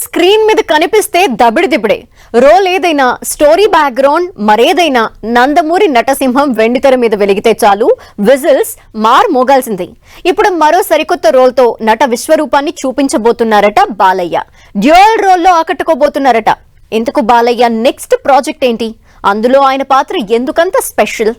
Screen మీద కనిపిస్తే దబిడిదిబిడే. Role ఏదైనా, స్టోరీ బ్యాక్గ్రౌండ్ మరేదైనా నందమూరి నటసింహం వెండితెర మీద వెలిగితే చాలు విజిల్స్ మోగాల్సిందే. ఇప్పుడు మరో సరికొత్త రోల్ తో నట విశ్వరూపాన్ని చూపించబోతున్నారట బాలయ్య. డ్యూయల్ రోల్లో ఆకట్టుకోబోతున్నారట. ఇంతకు బాలయ్య నెక్స్ట్ ప్రాజెక్ట్ ఏంటి? అందులో ఆయన పాత్ర ఎందుకంత special?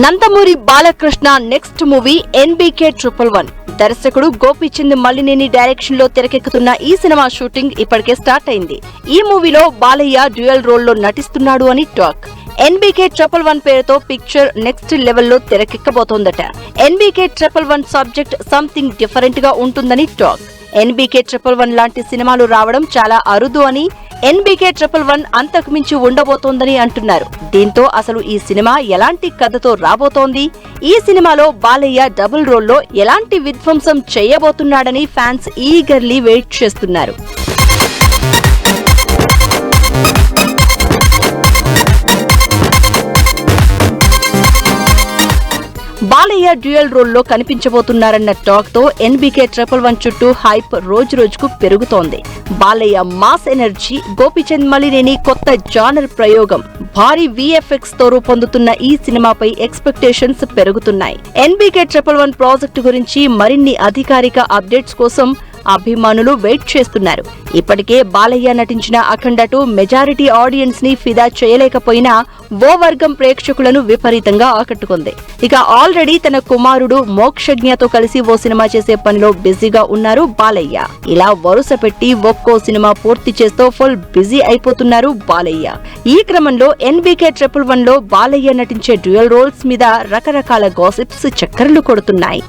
Nandamuri Balakrishna next movie NBK 111. దర్శకుడు గోపీచంద్ మల్లినేని డైరెక్షన్ లో తెరకెక్కుతున్న ఈ సినిమా షూటింగ్ ఇప్పటికే స్టార్ట్ అయింది. ఈ మూవీలో బాలయ్య డ్యూయల్ రోల్ లో నటిస్తున్నాడు అని టాక్. ఎన్బీకే 111 పేరుతో పిక్చర్ నెక్స్ట్ లెవెల్లో తెరకెక్కబోతోందట. ఎన్బీకే 111 సబ్జెక్ట్ సంథింగ్ డిఫరెంట్ గా ఉంటుందని టాక్. ఎన్బీకే 111 లాంటి సినిమాలు రావడం చాలా అరుదు అని, ఎన్బీకే 111 అంతకు మించి ఉండబోతోందని అంటున్నారు. దీంతో అసలు ఈ సినిమా ఎలాంటి కథతో రాబోతోంది? ఈ సినిమాలో బాలయ్య డబుల్ రోల్లో ఎలాంటి విధ్వంసం చేయబోతున్నాడని ఫ్యాన్స్ ఈగర్లీ వెయిట్ చేస్తున్నారు. బాలయ్య డ్యూయల్ రోల్లో కనిపించబోతున్నారన్న టాక్ తో ఎన్బీకే 111 చుట్టూ హైప్ రోజు రోజుకు పెరుగుతోంది. బాలయ్య మాస్ ఎనర్జీ, గోపీచంద్ మల్లినేని కొత్త జానర్ ప్రయోగం, భారీ VFX తో రూపొందుతున్న ఈ సినిమాపై ఎక్స్పెక్టేషన్స్ పెరుగుతున్నాయి. ఎన్బీకే 111 ప్రాజెక్టు గురించి మరిన్ని అధికారిక అప్డేట్స్ కోసం అభిమానులు వెయిట్ చేస్తున్నారు. ఇప్పటికే బాలయ్య నటించిన అఖండ 2 మెజారిటీ ఆడియన్స్ ని ఫిదా చేయలేకపోయినా ఓ వర్గం ప్రేక్షకులను విపరీతంగా ఆకట్టుకుంది. ఇక ఆల్రెడీ తన కుమారుడు మోక్షజ్ఞతో కలిసి ఓ సినిమా చేసే పనిలో బిజీగా ఉన్నారు బాలయ్య. ఇలా వరుస పెట్టి ఒక్కో సినిమా పూర్తి చేస్తూ ఫుల్ బిజీ అయిపోతున్నారు బాలయ్య. ఈ క్రమంలో ఎన్బీకే 111 లో బాలయ్య నటించే డ్యూయల్ రోల్స్ మీద రకరకాల గాసిప్స్ చక్కర్లు కొడుతున్నాయి.